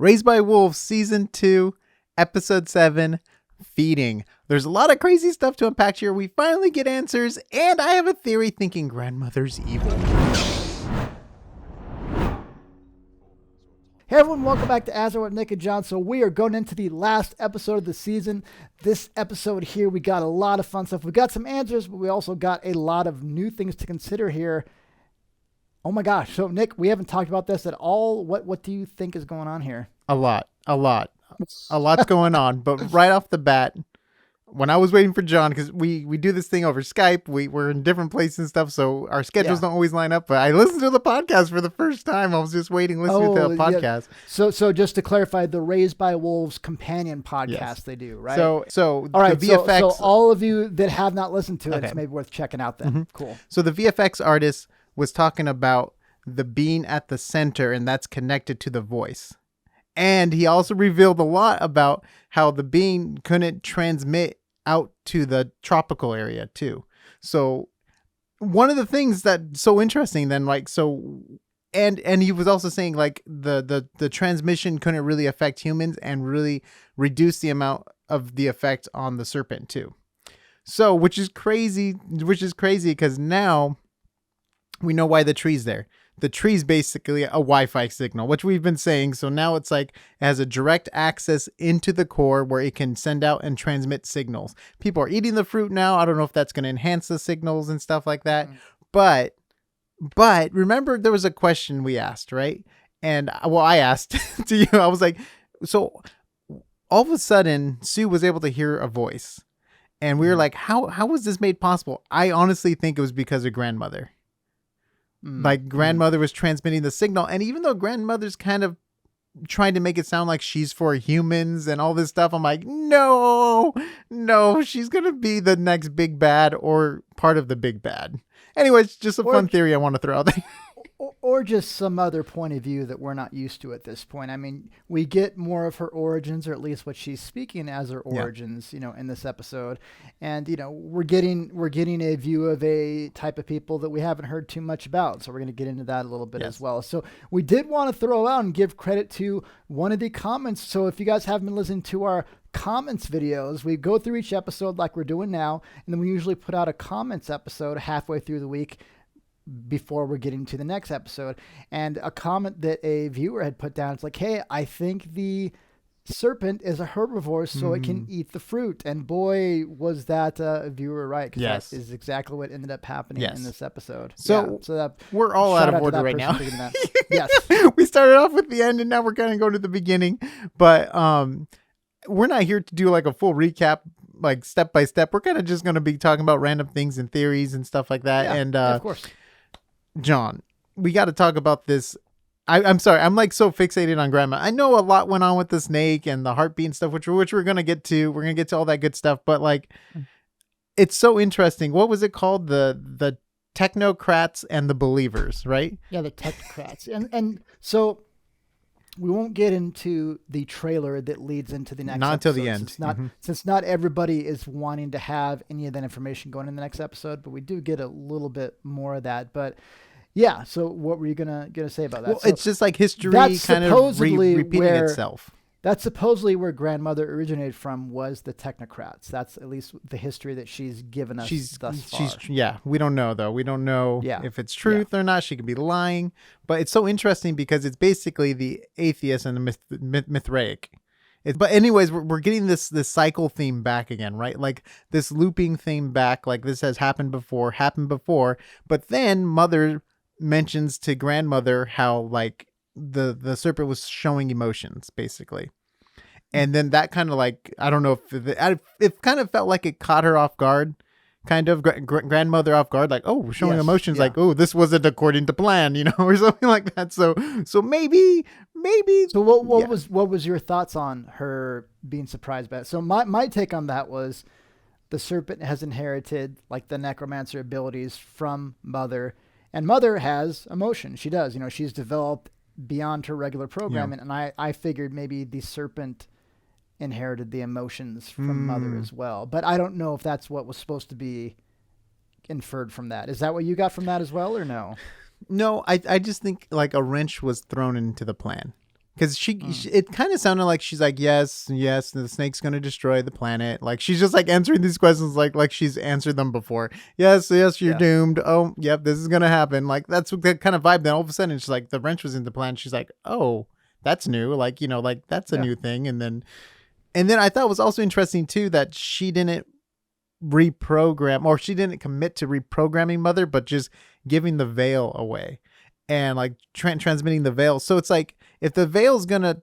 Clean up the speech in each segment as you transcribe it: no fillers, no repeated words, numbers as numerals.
Raised by Wolves, Season 2, Episode 7, Feeding. There's a lot of crazy stuff to unpack here. We finally get answers, and I have a theory thinking grandmother's evil. Hey everyone, welcome back to AsArt with Nick and John. So we are going into the last episode of the season. This episode here, we got a lot of fun stuff. We got some answers, but we also got a lot of new things to consider here. Oh my gosh. So Nick, we haven't talked about this at all. What do you think is going on here? A lot's going on. But right off the bat, when I was waiting for John, because we do this thing over Skype, we're in different places and stuff, so our schedules don't always line up. But I listened to the podcast for the first time. I was just listening to the podcast. Yeah. So just to clarify, the Raised by Wolves companion podcast they do, right? So all right, the VFX. So all of you that have not listened to it, it's maybe worth checking out then. Mm-hmm. Cool. So the VFX artist was talking about the being at the center, and that's connected to the voice. And he also revealed a lot about how the being couldn't transmit out to the tropical area too. So one of the things that's so interesting then, and he was also saying like the transmission couldn't really affect humans and really reduce the amount of the effect on the serpent too. So which is crazy because now we know why the tree's there. The tree's basically a Wi-Fi signal, which we've been saying. So now it's like it has a direct access into the core where it can send out and transmit signals. People are eating the fruit now. I don't know if that's going to enhance the signals and stuff like that. But remember there was a question we asked, right? And I asked to you, I was like, so all of a sudden Sue was able to hear a voice and we were like, how was this made possible? I honestly think it was because of grandmother. Like grandmother was transmitting the signal. And even though grandmother's kind of trying to make it sound like she's for humans and all this stuff, I'm like, no, she's going to be the next big bad or part of the big bad. Anyways, just a fun theory I want to throw out there. Or just some other point of view that we're not used to at this point. I mean, we get more of her origins, or at least what she's speaking as her origins, in this episode. And, we're getting a view of a type of people that we haven't heard too much about. So we're going to get into that a little bit as well. So we did want to throw out and give credit to one of the comments. So if you guys haven't been listening to our comments videos, we go through each episode like we're doing now. And then we usually put out a comments episode halfway through the week before we're getting to the next episode. And a comment that a viewer had put down, it's like, hey, I think the serpent is a herbivore, so it can eat the fruit. And boy, was that a viewer right, because that is exactly what ended up happening in this episode. So that we're all out of order right now. Yes. We started off with the end and now we're kind of going to the beginning, but we're not here to do like a full recap, like step by step. We're kind of just going to be talking about random things and theories and stuff like that. And of course, John, we got to talk about this. I'm sorry. I'm like so fixated on grandma. I know a lot went on with the snake and the heartbeat and stuff, which we're going to get to. We're going to get to all that good stuff. But like, it's so interesting. What was it called? The technocrats and the believers, right? Yeah, the technocrats. and so we won't get into the trailer that leads into the next Not episode. until the end. Since not everybody is wanting to have any of that information going in the next episode, but we do get a little bit more of that. But yeah, so what were you gonna say about that? Well, so it's just like history kind of repeating itself. That's supposedly where grandmother originated from, was the technocrats. That's at least the history that she's given us thus far. We don't know, though. We don't know if it's truth or not. She could be lying. But it's so interesting because it's basically the atheist and the Mithraic. But anyways, we're getting this cycle theme back again, right? Like this looping theme back, like this has happened before. But then mother mentions to grandmother how like the serpent was showing emotions basically. And then that kind of like, I don't know if it kind of felt like it caught her off guard, kind of grandmother off guard, like, oh, showing emotions, like, oh, this wasn't according to plan, or something like that. So maybe. So what was your thoughts on her being surprised by it? So my take on that was the serpent has inherited like the necromancer abilities from mother, and mother has emotion. She does, she's developed beyond her regular programming. And I figured maybe the serpent inherited the emotions from mother as well. But I don't know if that's what was supposed to be inferred from that. Is that what you got from that as well, or no? No, I just think like a wrench was thrown into the plan. Because it kind of sounded like she's like, yes, the snake's going to destroy the planet. Like, she's just like answering these questions like she's answered them before. Yes, you're doomed. Oh, yep, this is going to happen. Like, that's the kind of vibe. Then all of a sudden, she's like, the wrench was in the plan. She's like, oh, that's new. Like, like that's a new thing. And then I thought it was also interesting too that she didn't reprogram, or she didn't commit to reprogramming Mother, but just giving the veil away and like transmitting the veil. So it's like, if the veil's gonna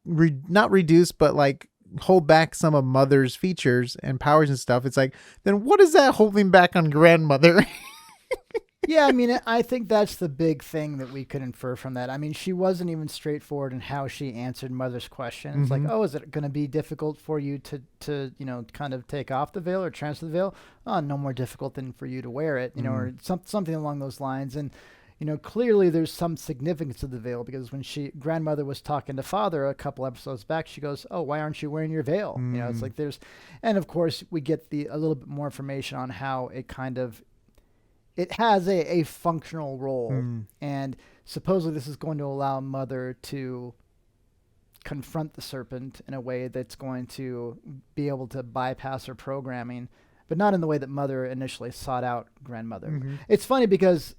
not reduce, but like hold back some of Mother's features and powers and stuff, it's like, then what is that holding back on Grandmother? Yeah, I mean, I think that's the big thing that we could infer from that. I mean, she wasn't even straightforward in how she answered Mother's question. It's like, oh, is it going to be difficult for you to kind of take off the veil or transfer the veil? Oh, no more difficult than for you to wear it, or something along those lines. And clearly there's some significance to the veil, because when Grandmother was talking to Father a couple episodes back, she goes, oh, why aren't you wearing your veil? It's like and of course we get a little bit more information on how it has a functional role. And supposedly this is going to allow Mother to confront the serpent in a way that's going to be able to bypass her programming, but not in the way that Mother initially sought out Grandmother. It's funny because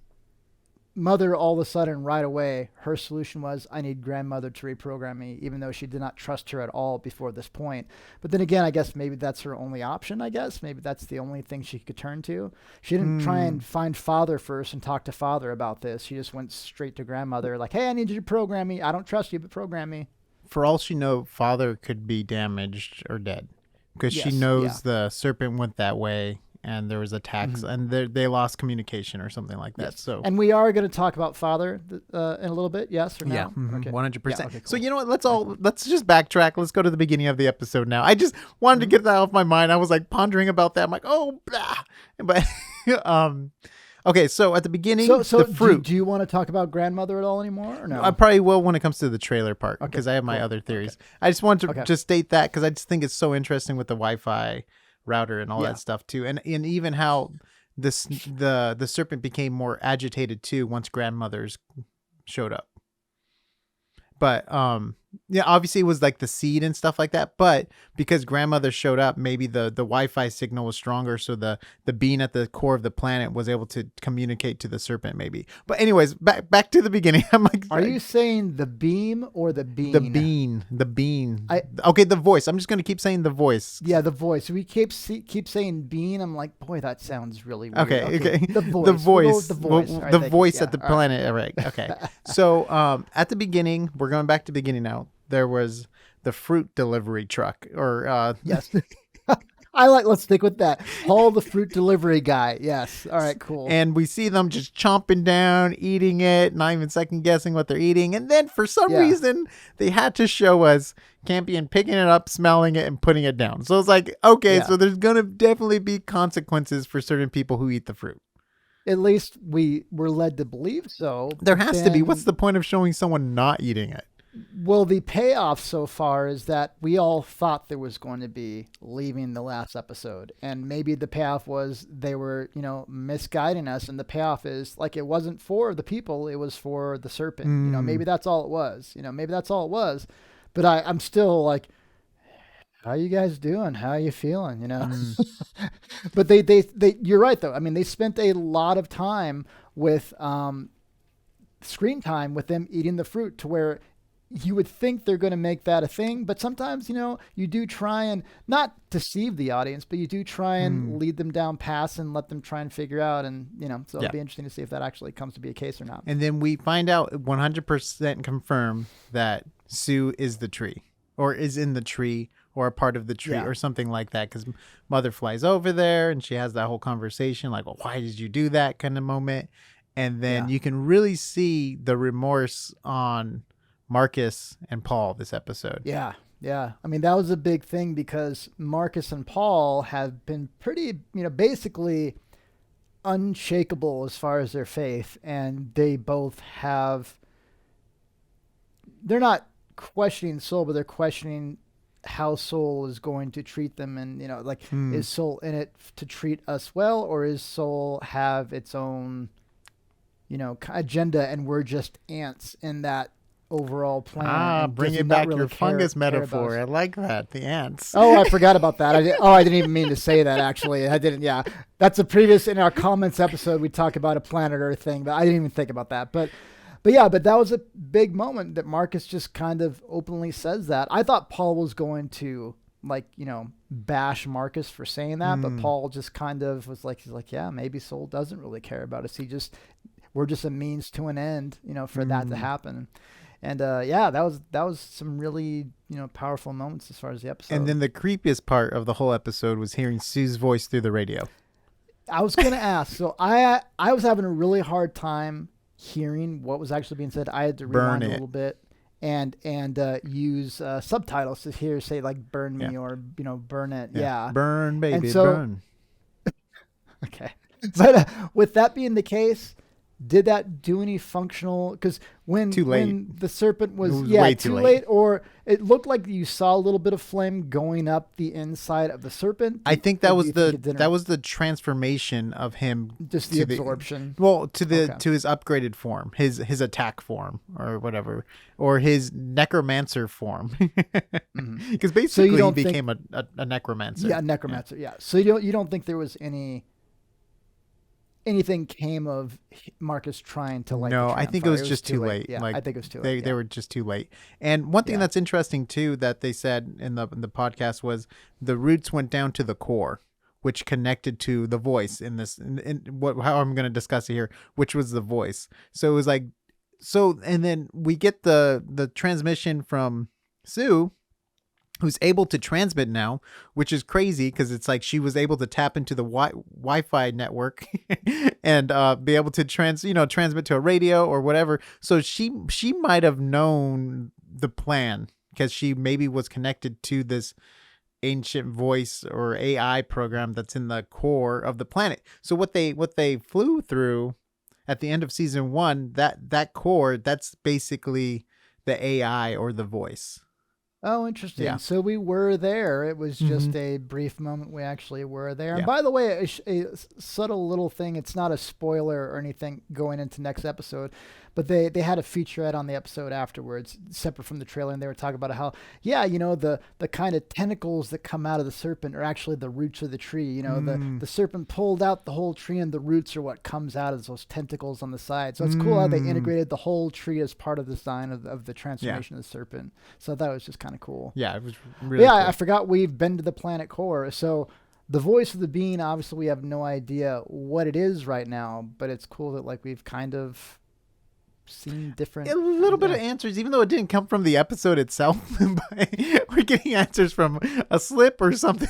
Mother, all of a sudden, right away, her solution was, I need Grandmother to reprogram me, even though she did not trust her at all before this point. But then again, I guess maybe that's her only option, I guess. Maybe that's the only thing she could turn to. She didn't try and find Father first and talk to Father about this. She just went straight to Grandmother, like, hey, I need you to program me. I don't trust you, but program me. For all she knows, Father could be damaged or dead, because she knows the serpent went that way. And there was attacks, and they lost communication or something like that. So, and we are going to talk about Father in a little bit. Yes or no? Yeah, 100%. Yeah, okay, cool. So you know what? Let's just backtrack. Let's go to the beginning of the episode now. I just wanted to get that off my mind. I was like pondering about that. I'm like, oh, blah. But okay. So at the beginning, so the fruit. Do you want to talk about Grandmother at all anymore, or no? I probably will when it comes to the trailer part, because I have my other theories. Okay. I just wanted to just state that because I just think it's so interesting with the Wi-Fi router and all that stuff too, and even how the serpent became more agitated too once Grandmother's showed up. But obviously it was like the seed and stuff like that, but because Grandmother showed up, maybe the Wi-Fi signal was stronger, so the being at the core of the planet was able to communicate to the serpent maybe. But anyways, back to the beginning. I'm like, are you saying the beam or the bean? The bean. Okay, the voice. I'm just going to keep saying the voice. Yeah, the voice. We keep saying bean. I'm like, boy, that sounds really weird. Okay. The voice. The voice at the planet. All right. Okay. So at the beginning, we're going back to the beginning now. There was the fruit delivery truck, or yes. Let's stick with that. Paul, the fruit delivery guy. Yes. All right, cool. And we see them just chomping down, eating it, not even second guessing what they're eating. And then for some reason, they had to show us Campion picking it up, smelling it, and putting it down. So it's like, okay, so there's going to definitely be consequences for certain people who eat the fruit. At least we were led to believe so. There has to be. What's the point of showing someone not eating it? Well, the payoff so far is that we all thought there was going to be leaving the last episode. And maybe the payoff was they were, misguiding us. And the payoff is like, it wasn't for the people, it was for the serpent. Maybe that's all it was. Maybe that's all it was. But I'm still like, how you guys doing? How you feeling? But they you're right though. I mean, they spent a lot of time with screen time with them eating the fruit, to where you would think they're going to make that a thing, but sometimes, you do try and not deceive the audience, but you do try and lead them down paths and let them try and figure out. And, so it'll be interesting to see if that actually comes to be a case or not. And then we find out 100% confirm that Sue is the tree, or is in the tree, or a part of the tree, or something like that. Because Mother flies over there and she has that whole conversation like, well, why did you do that kind of moment? And then you can really see the remorse on Marcus and Paul this episode. Yeah. I mean, that was a big thing, because Marcus and Paul have been pretty, basically unshakable as far as their faith. And they both they're not questioning Soul, but they're questioning how Soul is going to treat them. And, is Soul in it to treat us well, or is Soul have its own, agenda, and we're just ants in that overall plan. And Bring does it not back really your fungus care about metaphor. us. I like that. The ants. Oh, I forgot about that. I didn't even mean to say that. Actually, I didn't. Yeah, that's a previous in our comments episode. We talked about a planet Earth thing, but I didn't even think about that. But that was a big moment that Marcus just kind of openly says that. I thought Paul was going to bash Marcus for saying that, but Paul just kind of was like, he's like, yeah, maybe Soul doesn't really care about us. We're just a means to an end, for that to happen. And that was some really powerful moments as far as the episode. And then the creepiest part of the whole episode was hearing Sue's voice through the radio. I was gonna ask. So I was having a really hard time hearing what was actually being said. I had to rewind a little bit and use subtitles to hear say like "burn me" or "burn it." Yeah, burn, baby, and so, burn. Okay, but with that being the case, did that do any functional? Because when the serpent was way too late, or it looked like you saw a little bit of flame going up the inside of the serpent. I think that was the transformation of him, just the absorption. To his upgraded form, his attack form or whatever, or his necromancer form, because basically he became a necromancer. Yeah, necromancer. Yeah. So you don't think there was anything came of Marcus trying to No, I think it was just too late. Yeah, like, I think it was too late. They were just too late. And one thing that's interesting too that they said in the podcast was the roots went down to the core, which connected to the voice in this. How I'm going to discuss it here, which was the voice. So it was like, and then we get the transmission from Sue, who's able to transmit now, which is crazy because it's like she was able to tap into the Wi-Fi network and be able to transmit to a radio or whatever. So she might have known the plan because she maybe was connected to this ancient voice or AI program that's in the core of the planet. So what they flew through at the end of season 1, that core, that's basically the AI or the voice. Oh, interesting. Yeah. So we were there. It was just a brief moment. We actually were there. Yeah. And by the way, a subtle little thing. It's not a spoiler or anything going into next episode, but they had a featurette on the episode afterwards, separate from the trailer, and they were talking about how, the kind of tentacles that come out of the serpent are actually the roots of the tree. The serpent pulled out the whole tree, and the roots are what comes out of those tentacles on the side. So it's cool how they integrated the whole tree as part of the design of the transformation of the serpent. So I thought it was just kind of cool. Yeah, it was really cool. I forgot we've been to the planet core. So the voice of the being, obviously we have no idea what it is right now, but it's cool that like we've kind of seen different a little bit of answers, even though it didn't come from the episode itself. We're getting answers from a slip or something.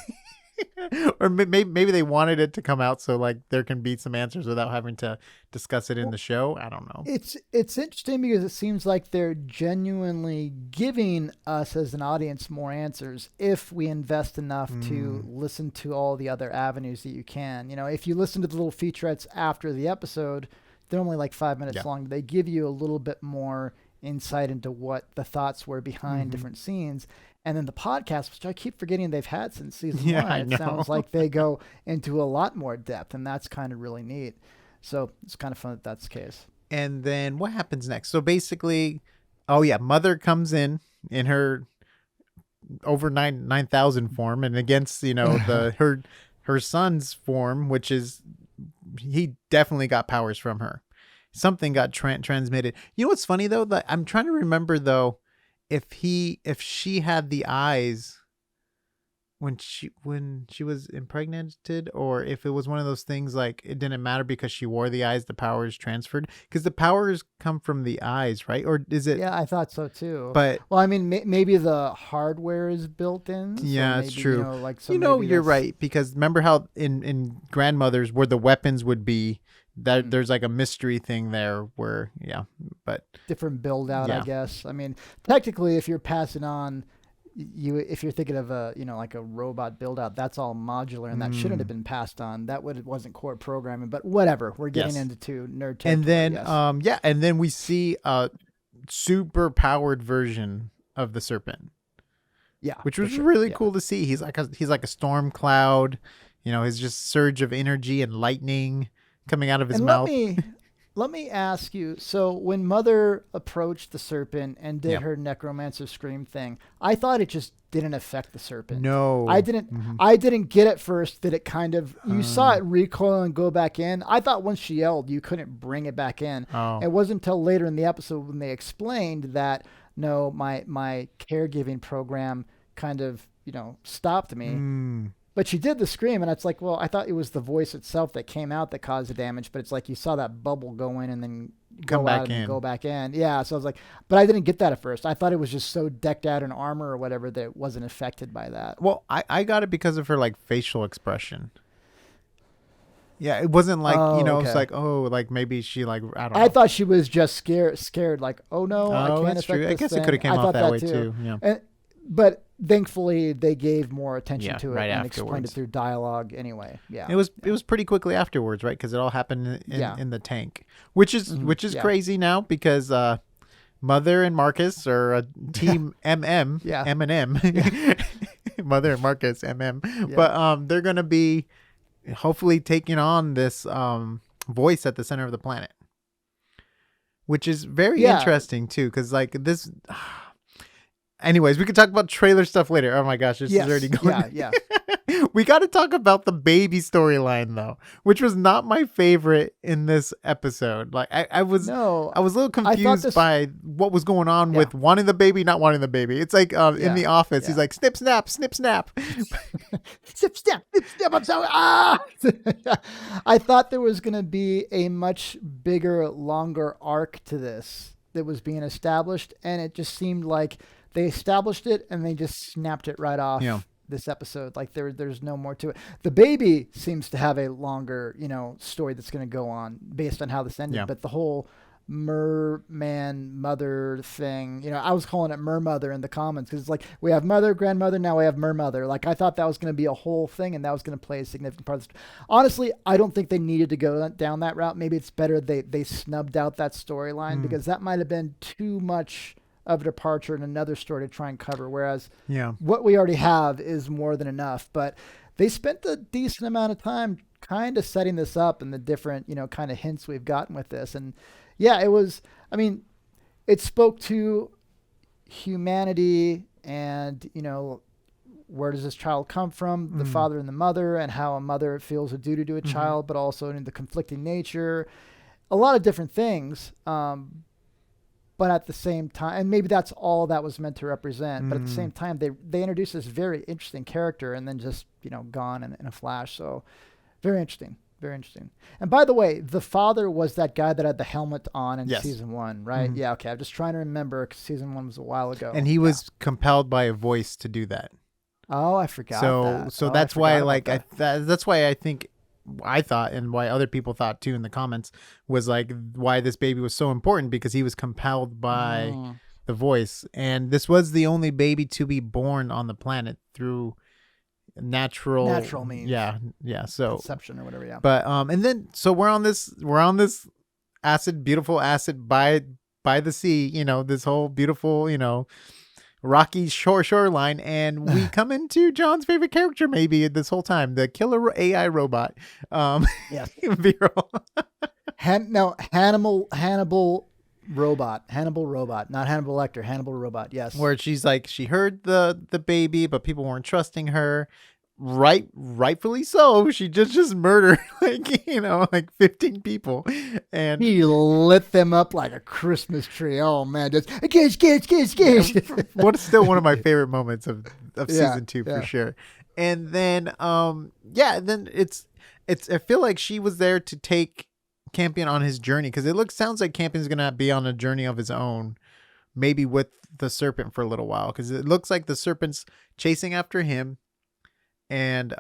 Or maybe they wanted it to come out so like there can be some answers without having to discuss it in the show. I don't know. It's interesting because it seems like they're genuinely giving us as an audience more answers if we invest enough to listen to all the other avenues that you can. If you listen to the little featurettes after the episode, they're only like 5 minutes long. They give you a little bit more insight into what the thoughts were behind different scenes. And then the podcast, which I keep forgetting they've had since season 1, it sounds like they go into a lot more depth, and that's kind of really neat. So it's kind of fun that that's the case. And then what happens next? So basically, Mother comes in her over 9,000 form, and against her son's form, which is he definitely got powers from her. Something got transmitted. You know what's funny though? That I'm trying to remember though. If she had the eyes when she was impregnated, or if it was one of those things like it didn't matter because she wore the eyes, the powers transferred, because the powers come from the eyes, right? Or is it? Yeah, I thought so too. But I mean, maybe the hardware is built in. So yeah, it's true. You're right, because remember how in Grandmothers where the weapons would be. That there's like a mystery thing there where but different build out, I guess. I mean, technically, if you're passing on, if you're thinking of a like a robot build out, that's all modular, and that shouldn't have been passed on. It wasn't core programming, but whatever. We're getting into nerd territory. And then and then we see a super powered version of the serpent. Yeah, which was really cool to see. He's like a storm cloud. His just surge of energy and lightning coming out of his mouth. Let me ask you. So when Mother approached the serpent and did Yeah. her necromancer scream thing, I thought it just didn't affect the serpent. I No. didn't. Mhm. I didn't get at first that it kind of. You saw Uh, it recoil and go back in. I thought once she yelled, you couldn't bring it back in. oh. It wasn't until later in the episode when they explained that no, my caregiving program kind of stopped me. Mm. But she did the scream, and it's like, well, I thought it was the voice itself that came out that caused the damage, but it's like you saw that bubble go in and then Come go out back and then in. go back in. Yeah, so I was like, but I didn't get that at first. I thought it was just so decked out in armor or whatever that it wasn't affected by that. Well, I got it because of her like facial expression. Yeah, it wasn't like, Oh, it's okay. like, oh, like maybe she like, I don't I know. thought she was just scared, like, oh no, I Oh, can't that's affect true. I this guess it thing. could have came I off thought that way too. Yeah. And, but thankfully, they gave more attention Yeah, to it right and explained it afterwards. through dialogue anyway. Yeah. It was pretty quickly afterwards, right? Because it all happened Yeah. in the tank, which is Yeah. crazy now because Mother and Marcus are a team MM, Yeah. M and M, Mother and Marcus MM, Yeah. but they're gonna be hopefully taking on this voice at the center of the planet, which is very Yeah. interesting too, because like this. Anyways, we could talk about trailer stuff later. Oh my gosh, this is already going. Yeah. We got to talk about the baby storyline though, which was not my favorite in this episode. Like I was No, a little confused this- by what was going on Yeah. with wanting the baby, not wanting the baby. It's like in Yeah. the office, Yeah. he's like snip snap, snip snap. Snip, snap, snip, snap. I'm sorry. Ah! I thought there was going to be a much bigger, longer arc to this that was being established, and it just seemed like they established it and they just snapped it right off. Yeah. This episode, like there's no more to it. The baby seems to have a longer, story that's going to go on based on how this ended. Yeah. But the whole merman mother thing, I was calling it mermother in the comments because it's like we have mother, grandmother, now we have mermother. Like I thought that was going to be a whole thing and that was going to play a significant part of the Honestly, I don't think they needed to go down that route. Maybe it's better they snubbed out that storyline because that might have been too much of a departure in another story to try and cover, whereas Yeah. what we already have is more than enough. But they spent a decent amount of time kind of setting this up and the different, kind of hints we've gotten with this. And yeah, it spoke to humanity and, where does this child come from, the father and the mother, and how a mother feels a duty to a child, but also in the conflicting nature, a lot of different things. But at the same time, and maybe that's all that was meant to represent, but at the same time, they introduced this very interesting character and then just, gone in a flash. So very interesting. Very interesting. And by the way, the father was that guy that had the helmet on in Yes. season 1, right? Mhm. Yeah, okay. I'm just trying to remember because season 1 was a while ago. And he was compelled by a voice to do that. Oh, I forgot So that. so Oh, I that's why forgot like about that's why I thought and why other people thought too in the comments was like why this baby was so important because he was compelled by Mm. the voice, and this was the only baby to be born on the planet through natural means. Yeah. So Conception or whatever, yeah. but and then so we're on this beautiful acid by the sea, this whole beautiful, rocky shoreline, and we come into John's favorite character maybe this whole time, the killer AI robot. Yes. Viral. Hannibal robot, not Hannibal Lecter, Hannibal robot. Yes. Where she's like she heard the baby, but people weren't trusting her. Rightfully so. She just murdered like 15 people, and He lit them up like a Christmas tree. Oh man, just kids. what's still one of my favorite moments of Yeah, season 2 yeah. for sure. And then then it's I feel like she was there to take Campion on his journey, because sounds like Campion's gonna be on a journey of his own, maybe with the serpent for a little while, because it looks like the serpent's chasing after him. And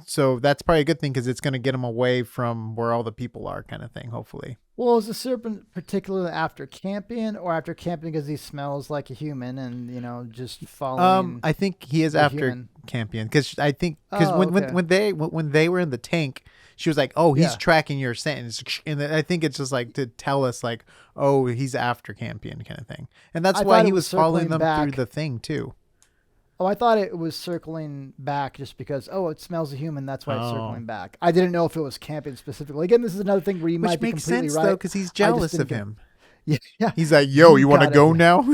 so that's probably a good thing because it's going to get him away from where all the people are, kind of thing, hopefully. Well, is the serpent particularly after Campion or after Campion because he smells like a human and just following? I think he is the after human. Campion, because when okay. when they were in the tank, she was like, "Oh, he's Yeah. tracking your scent," and I think it's just like to tell us like, "Oh, he's after Campion," kind of thing. And that's I why thought he it was was following circling them through back. the thing too. Oh, I thought it was circling back just because, oh, it smells a human. That's why it's Oh. circling back. I didn't know if it was camping specifically. Again, this is another thing where you Which might be makes completely sense right. though, because he's I just jealous didn't of get- him. Yeah. He's like, "Yo, you want to gotta- go now?"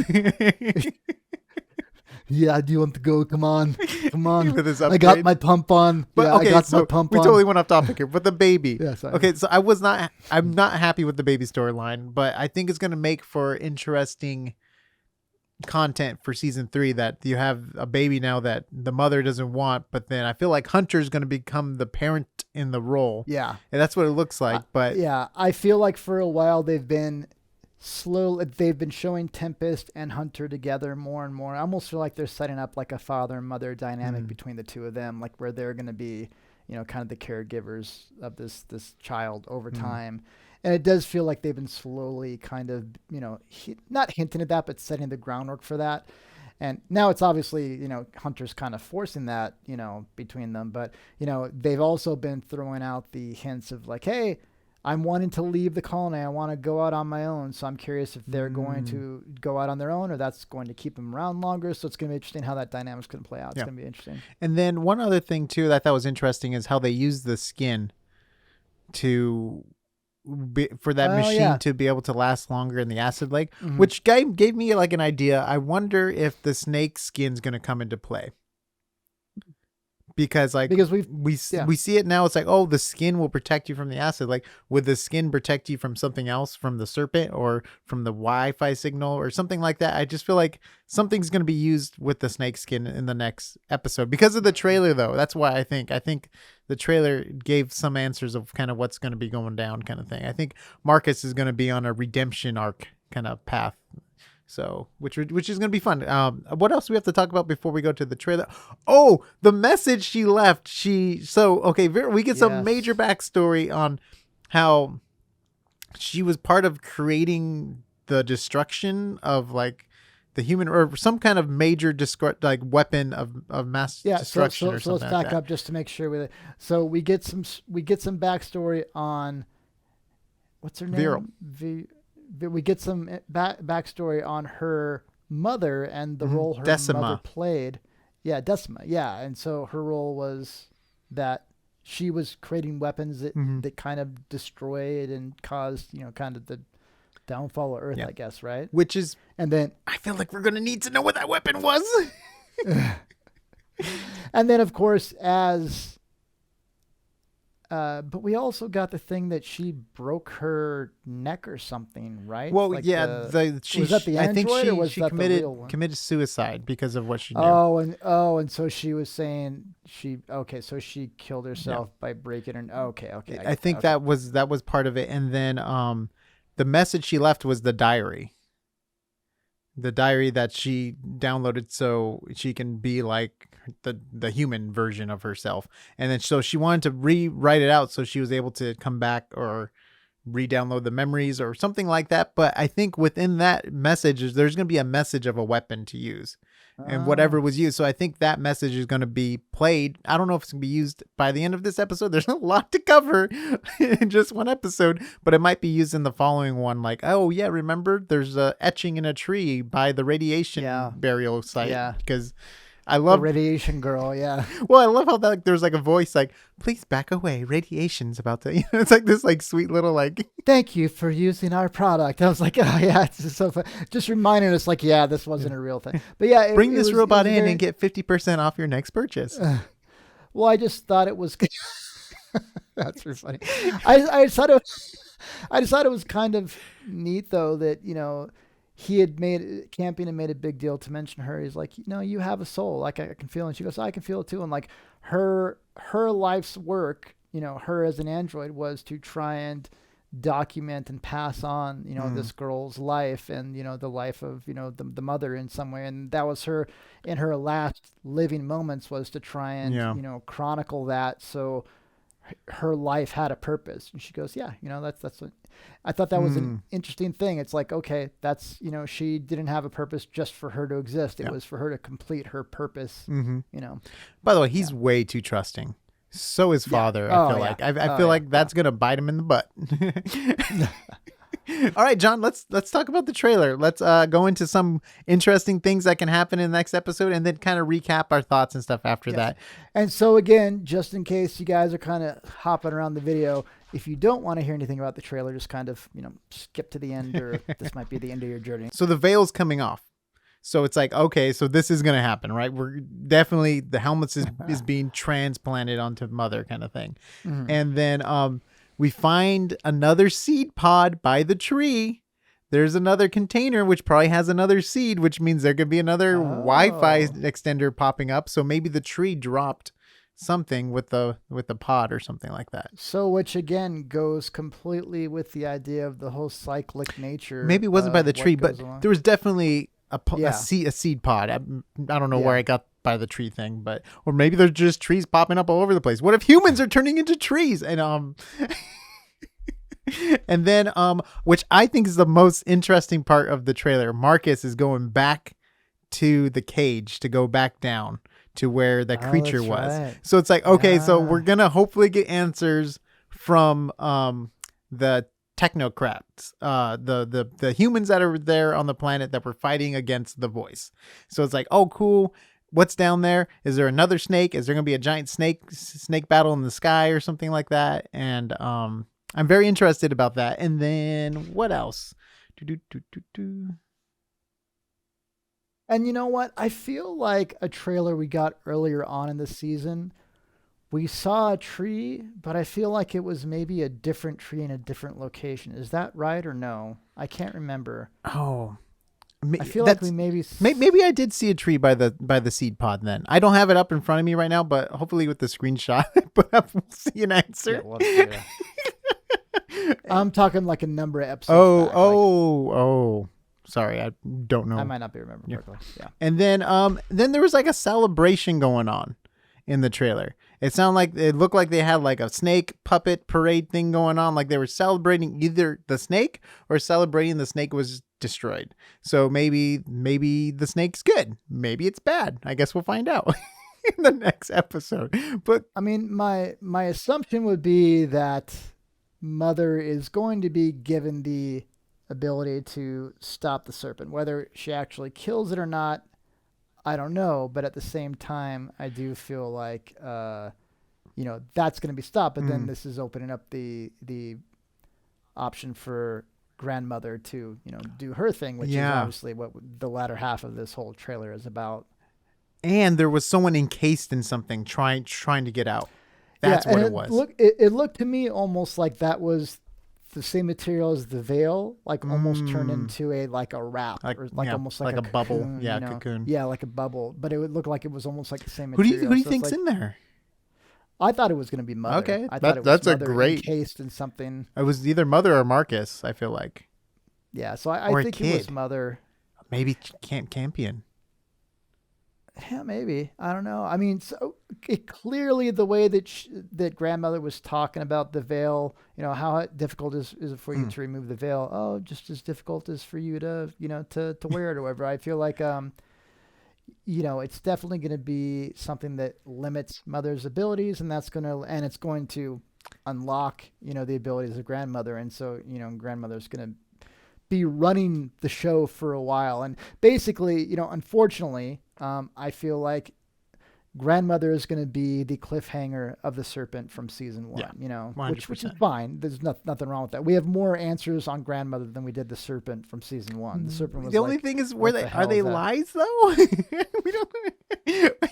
Yeah, do you want to go? Come on. Come on. With his I got upgrades. my pump on. But Yeah, okay, I got so my pump we on. totally went off topic here. But the baby. Yeah, sorry. Okay, so I'm not happy with the baby storyline, but I think it's gonna make for interesting content for season 3, that you have a baby now that the mother doesn't want, but then I feel like Hunter's gonna become the parent in the role. Yeah. And that's what it looks like. But Yeah, I feel like for a while they've been showing Tempest and Hunter together more and more. I almost feel like they're setting up like a father and mother dynamic between the two of them, like where they're going to be, kind of the caregivers of this child over time. And it does feel like they've been slowly kind of, not hinting at that, but setting the groundwork for that. And now it's obviously, Hunter's kind of forcing that, between them. But, they've also been throwing out the hints of like, hey, I'm wanting to leave the colony. I want to go out on my own. So I'm curious if they're going to go out on their own, or that's going to keep them around longer. So it's going to be interesting how that dynamic's going to play out. It's going to be interesting. And then one other thing too that I thought was interesting is how they use the skin for that machine to be able to last longer in the acid lake, which gave me like an idea. I wonder if the snake skin's going to come into play. Because we see it now. It's like, oh, the skin will protect you from the acid. Like, would the skin protect you from something else, from the serpent or from the Wi-Fi signal or something like that? I just feel like something's going to be used with the snake skin in the next episode because of the trailer, though. That's why I think the trailer gave some answers of kind of what's going to be going down, kind of thing. I think Marcus is going to be on a redemption arc kind of path. So, which is going to be fun. What else do we have to talk about before we go to the trailer? Oh, the message she left. We get some major backstory on how she was part of creating the destruction of like the human, or some kind of major weapon of mass destruction or something. So let's back up just to make sure so we get some backstory on what's her name? Viral. We get some backstory on her mother and the role her mother played. Yeah, Decima. Yeah, and so her role was that she was creating weapons that kind of destroyed and caused, kind of the downfall of Earth, I guess, right? And then I feel like we're going to need to know what that weapon was. And then, of course, but we also got the thing that she broke her neck or something, right? Well, like was that the android, I think or was she committed suicide because of what she knew. And so she was saying so she killed herself by breaking her. Okay. I think that was part of it. And then the message she left was the diary that she downloaded so she can be like the human version of herself. And then so she wanted to rewrite it out so she was able to come back or re-download the memories or something like that. But I think within that message there's going to be a message of a weapon to use and whatever was used. So I think that message is going to be played. I don't know if it's going to be used by the end of this episode. There's a lot to cover in just one episode, but it might be used in the following one. Like, oh yeah, remember there's a etching in a tree by the radiation burial site. Yeah. Because I love the radiation girl. Yeah. Well, I love how that there's like a voice like, please back away. Radiation's about to, it's like this like sweet little like, thank you for using our product. I was like, oh yeah, it's just so fun. Just reminding us like, yeah, this wasn't a real thing. But yeah, bring this robot in and get 50% off your next purchase. Well, I just thought it was, that's really funny. I decided it was kind of neat though that, he had Campion had made a big deal to mention her. He's like, you have a soul. Like I can feel it. And she goes, I can feel it too. And like her life's work, her as an android was to try and document and pass on, this girl's life and, the life of, the mother in some way. And that was her in her last living moments was to try and, chronicle that. So her life had a purpose. And she goes, yeah, that's what I thought that was an interesting thing. It's like, okay, that's, she didn't have a purpose just for her to exist. It was for her to complete her purpose, By the way, he's way too trusting. So is father. I feel like that's going to bite him in the butt. All right, John, let's talk about the trailer. Let's go into some interesting things that can happen in the next episode and then kind of recap our thoughts and stuff after that. And so again, just in case you guys are kind of hopping around the video, if you don't want to hear anything about the trailer, just kind of, skip to the end, or this might be the end of your journey. So the veil's coming off. So it's like, okay, so this is going to happen, right? We're definitely, the helmets is being transplanted onto Mother kind of thing. Mm-hmm. And then we find another seed pod by the tree. There's another container, which probably has another seed, which means there could be another Wi-Fi extender popping up. So maybe the tree dropped something with the pod or something like that. So which again goes completely with the idea of the whole cyclic nature. Maybe it wasn't by the tree, but there was definitely a seed pod. I don't know where I got by the tree thing, but or maybe there's just trees popping up all over the place. What if humans are turning into trees? And and then which I think is the most interesting part of the trailer, Marcus is going back to the cage to go back down to where the creature was. Right. So it's like, okay, so we're gonna hopefully get answers from the technocrats, the humans that are there on the planet that were fighting against the voice. So it's like, oh, cool. What's down there? Is there another snake? Is there going to be a giant snake battle in the sky or something like that? And I'm very interested about that. And then what else? And you know what? I feel like a trailer we got earlier on in the season, we saw a tree, but I feel like it was maybe a different tree in a different location. Is that right or no? I can't remember. Oh, I feel like we maybe I did see a tree by the seed pod. Then I don't have it up in front of me right now, but hopefully with the screenshot I put up, we'll see an answer. Yeah, I'm talking like a number of episodes. Oh. Sorry, I don't know. I might not be remembering correctly. Yeah. And then there was like a celebration going on in the trailer. It looked like they had like a snake puppet parade thing going on. Like they were celebrating either the snake or celebrating the snake was destroyed. So maybe the snake's good. Maybe it's bad. I guess we'll find out in the next episode. But I mean, my assumption would be that Mother is going to be given the ability to stop the serpent. Whether she actually kills it or not, I don't know. But at the same time, I do feel like that's going to be stopped. But then this is opening up the option for grandmother to do her thing, which is obviously what the latter half of this whole trailer is about. And there was someone encased in something trying to get out. That's what it was. It looked to me almost like that was the same material as the veil, like almost turned into a wrap, almost like a bubble. Cocoon, cocoon. Yeah, like a bubble. But it would look like it was almost like the same material. Who do you think's in there? I thought it was going to be Mother. Okay, I thought that's Mother a great encased in something. It was either Mother or Marcus. I feel like. Yeah, so I think it was Mother. Maybe Campion. Yeah, maybe. I don't know. I mean, so clearly the way that grandmother was talking about the veil, how difficult is it for you to remove the veil? Oh, just as difficult as for you to, to wear it or whatever. I feel like, it's definitely going to be something that limits Mother's abilities, and it's going to unlock, the abilities of grandmother. And so, grandmother's going to be running the show for a while. And basically, unfortunately, I feel like grandmother is going to be the cliffhanger of the serpent from season 1, which is fine. There's nothing wrong with that. We have more answers on grandmother than we did the serpent from season 1. The serpent was the only thing is, are they lies though? We don't,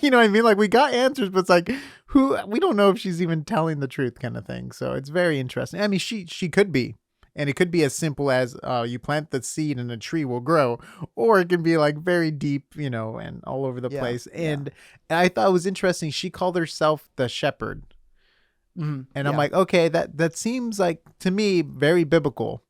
what I mean? Like we got answers, but it's like we don't know if she's even telling the truth kind of thing. So it's very interesting. I mean, she could be. And it could be as simple as you plant the seed and a tree will grow, or it can be like very deep, and all over the place. And I thought it was interesting. She called herself the shepherd. And I'm like, okay, that seems like to me very biblical.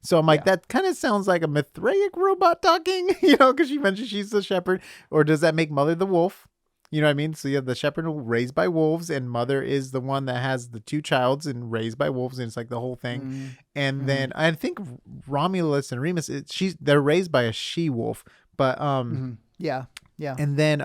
So I'm like, that kind of sounds like a Mithraic robot talking, because she mentioned she's the shepherd. Or does that make Mother the wolf? You know what I mean? So you have the shepherd raised by wolves, and Mother is the one that has the two childs and raised by wolves, and it's like the whole thing. And then I think Romulus and Remus, they're raised by a she wolf, but yeah. And then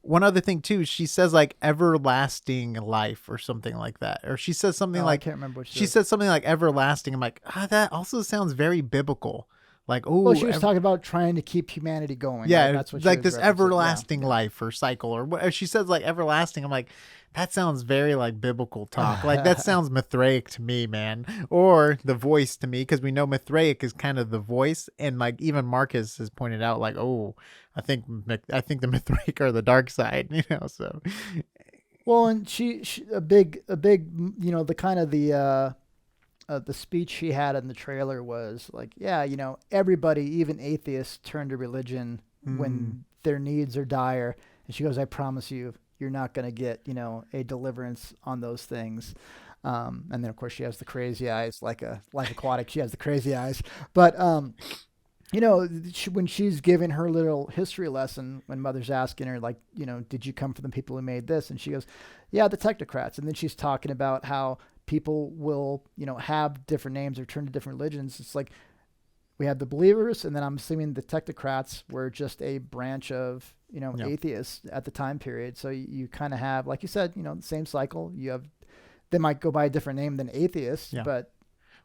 one other thing too, she says like everlasting life or something like that, or she says something Oh, I like can't remember what she said. says something like everlasting. I'm like, that also sounds very biblical. Like, Well, oh, she was talking about trying to keep humanity going, right? yeah, That's what she like was this referencing. Yeah, everlasting life or cycle or what she says, like everlasting. I'm like, that sounds very like biblical talk. Like that yeah. sounds Mithraic to me, man, or the voice to me, because we know Mithraic is kind of the voice, and like even Marcus has pointed out, like, oh, I think the Mithraic are the dark side, So Well, and she a big, the kind of the speech she had in the trailer was like, yeah, everybody, even atheists, turn to religion mm, when their needs are dire. And she goes, I promise you, you're not going to get, a deliverance on those things. And then of course she has the crazy eyes, like a Life Aquatic. She has the crazy eyes, but when she's giving her little history lesson, when Mother's asking her, like, did you come from the people who made this? And she goes, yeah, the technocrats. And then she's talking about how people will, have different names or turn to different religions. It's like we have the believers, and then I'm assuming the technocrats were just a branch of, yeah, atheists at the time period. So you kind of have, like you said, the same cycle. You have, they might go by a different name than atheists, yeah. but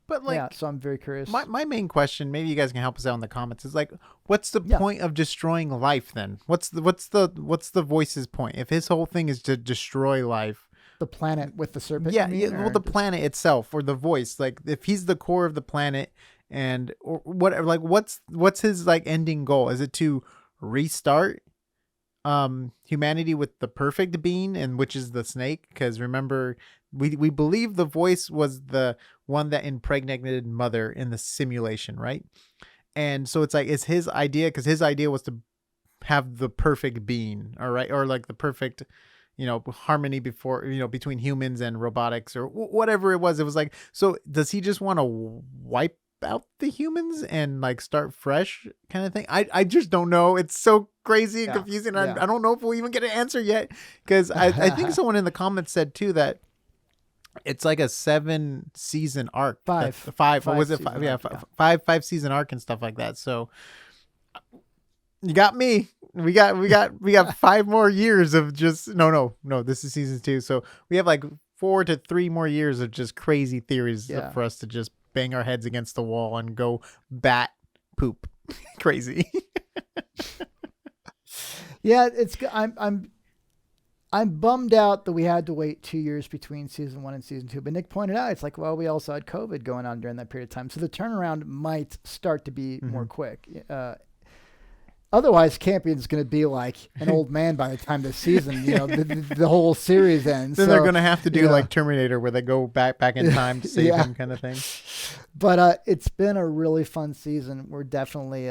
But yeah. like So I'm very curious. my main question, maybe you guys can help us out in the comments, is like, what's the Yeah, point of destroying life then? What's the voice's point? If his whole thing is to destroy life, the planet with the serpent. yeah, You yeah, mean, well, or the just planet itself or the voice, like if he's the core of the planet and or whatever, like what's his like ending goal? Is it to restart humanity with the perfect being, and which is the snake? Because remember, we believe the voice was the one that impregnated Mother in the simulation, right? And so it's like it's his idea, because his idea was to have the perfect being, all right, or like the perfect harmony before between humans and robotics or whatever it was. It was like, so does he just want to wipe out the humans and like start fresh kind of thing? I just don't know. It's so crazy and yeah, confusing. yeah. I don't know if we'll even get an answer yet, because I think someone in the comments said too that it's like a 7-season arc. That Five, five, what five was it? season Yeah, arc. Yeah. five-season arc and stuff like that. So you got me. We got 5 more years of just no. This is season 2, so we have like 4 to 3 more years of just crazy theories Yeah. for us to just bang our heads against the wall and go bat poop crazy. Yeah, I'm bummed out that we had to wait 2 years between season 1 and season 2. But Nick pointed out, it's like, well, we also had COVID going on during that period of time, so the turnaround might start to be more quick. Otherwise, Campion's going to be like an old man by the time this season, the whole series ends. Then so, they're gonna have to do you know, like Terminator, where they go back in time to save Yeah. him, kind of thing. But it's been a really fun season. We're definitely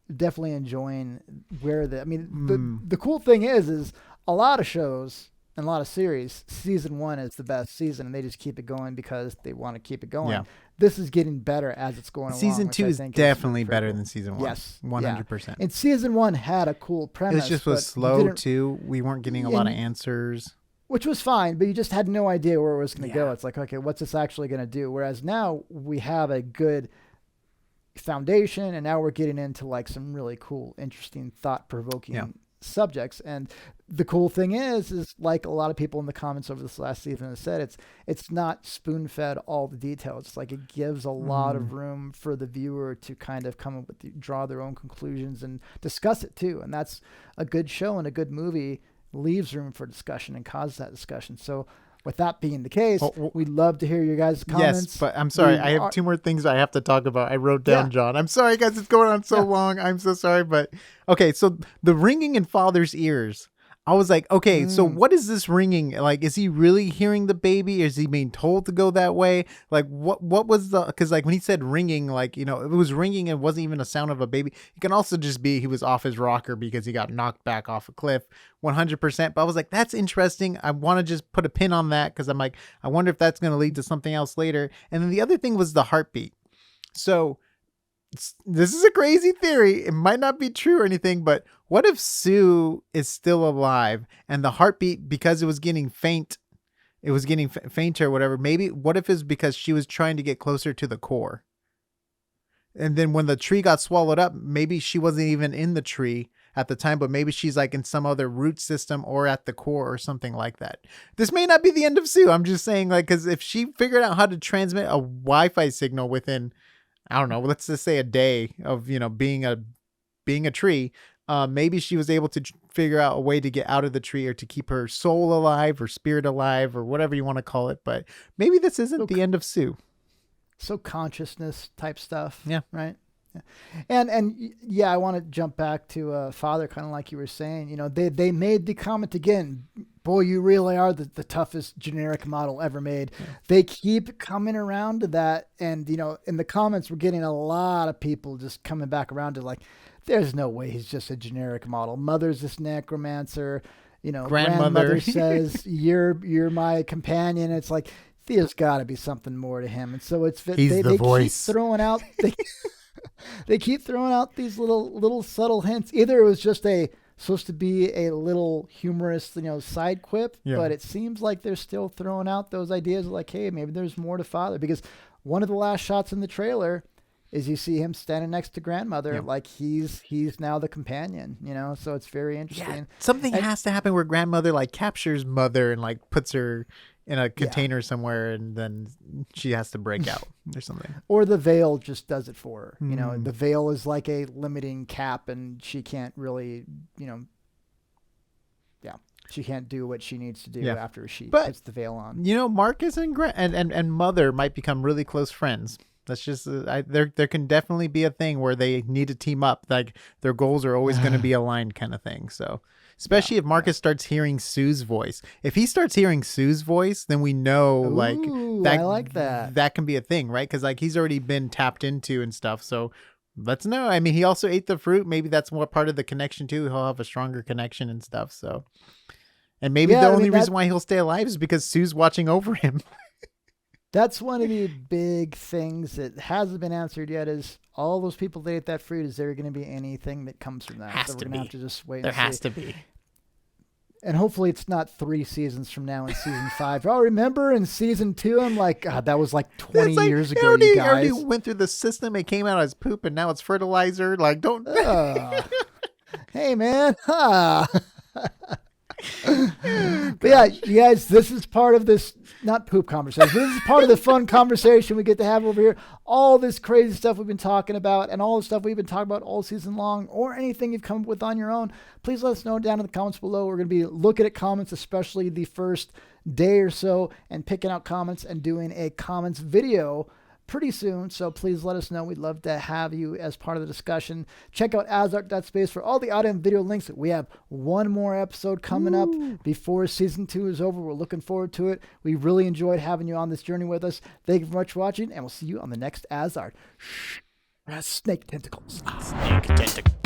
enjoying where the. I mean, the cool thing is a lot of shows and a lot of series. Season 1 is the best season, and they just keep it going because they want to keep it going. Yeah. This is getting better as it's going along. Season which 2 I is think definitely very better cool. than season 1. Yes, 100%. And season 1 had a cool It premise. just was but slow didn't- too. We weren't getting a lot of answers. which was fine, but you just had no idea where it was going to go. Yeah. It's like, okay, what's this actually going to do? Whereas now we have a good foundation, and now we're getting into like some really cool, interesting, thought-provoking subjects. And the cool thing is like a lot of people in the comments over this last season have said, it's not spoon-fed all the details. It's like it gives a lot of room for the viewer to kind of come up with draw their own conclusions and discuss it too. And that's a good show, and a good movie leaves room for discussion and causes that discussion. So with that being the case, we'd love to hear your guys' comments. Yes, but I'm sorry. I have 2 more things I have to talk about. I wrote down, John. I'm sorry, guys. It's going on so long. I'm so sorry. But okay, so the ringing in Father's ears. I was like, okay, so what is this ringing? Like, is he really hearing the baby? Is he being told to go that way? Like, what was the, because like when he said ringing, like, it was ringing and it wasn't even a sound of a baby. It can also just be he was off his rocker because he got knocked back off a cliff, 100%. But I was like, that's interesting. I want to just put a pin on that, because I'm like, I wonder if that's going to lead to something else later. And then the other thing was the heartbeat. So this is a crazy theory. It might not be true or anything, but what if Sue is still alive and the heartbeat, because it was getting faint, it was getting fainter or whatever. Maybe what if it's because she was trying to get closer to the core? And then when the tree got swallowed up, maybe she wasn't even in the tree. at the time, but maybe she's like in some other root system or at the core or something like that. This may not be the end of Sue. I'm just saying, like, because if she figured out how to transmit a Wi-Fi signal within, I don't know, let's just say a day of, being a tree, maybe she was able to figure out a way to get out of the tree or to keep her soul alive or spirit alive or whatever you want to call it. But maybe this isn't the end of Sue. So consciousness type stuff. Yeah. Right. Yeah. And yeah, I want to jump back to Father, kind of like you were saying, they made the comment again, boy, you really are the toughest generic model ever made. Yeah. They keep coming around to that. And, in the comments, we're getting a lot of people just coming back around to like, there's no way he's just a generic model. Mother's this necromancer, grandmother says, you're my companion. It's like, there's got to be something more to him. And so he's the voice. Keep throwing out, they keep throwing out these little subtle hints. Either it was just supposed to be a little humorous, side quip, but it seems like they're still throwing out those ideas like, hey, maybe there's more to Father, because one of the last shots in the trailer is you see him standing next to grandmother, like he's now the companion, so it's very interesting. Yeah, something has to happen where grandmother like captures mother and like puts her in a container somewhere, and then she has to break out or something. Or the veil just does it for her. The veil is like a limiting cap, and she can't really, she can't do what she needs to do after she puts the veil on. Marcus and mother might become really close friends. That's just there can definitely be a thing where they need to team up. Like their goals are always going to be aligned, kind of thing. So especially if Marcus starts hearing Sue's voice. If he starts hearing Sue's voice, then we know I like that. That can be a thing, right? Because like he's already been tapped into and stuff. So let's know. I mean, he also ate the fruit. Maybe that's what part of the connection too. He'll have a stronger connection and stuff. So, and maybe the only reason why he'll stay alive is because Sue's watching over him. That's one of the big things that hasn't been answered yet, is all those people that ate that fruit. Is there going to be anything that comes from that? Has to be. Have to just wait. There has to be. And hopefully it's not 3 seasons from now in season 5. Oh, remember in season 2? I'm like, God, that was like 20 years ago, you guys. Already went through the system. It came out as poop, and now it's fertilizer. Like, don't. Hey, man. But yeah, you guys, this is part of this, not poop conversation. This is part of the fun conversation we get to have over here. All this crazy stuff we've been talking about, and all the stuff we've been talking about all season long, or anything you've come up with on your own, please let us know down in the comments below. We're going to be looking at comments, especially the first day or so, and picking out comments and doing a comments video pretty soon. So please let us know. We'd love to have you as part of the discussion. Check out AsArt.space for all the audio and video links. We have one more episode coming up before season 2 is over. We're looking forward to it. We really enjoyed having you on this journey with us. Thank you very much for watching, and we'll see you on the next AsArt. Snake tentacles. Snake tentacles.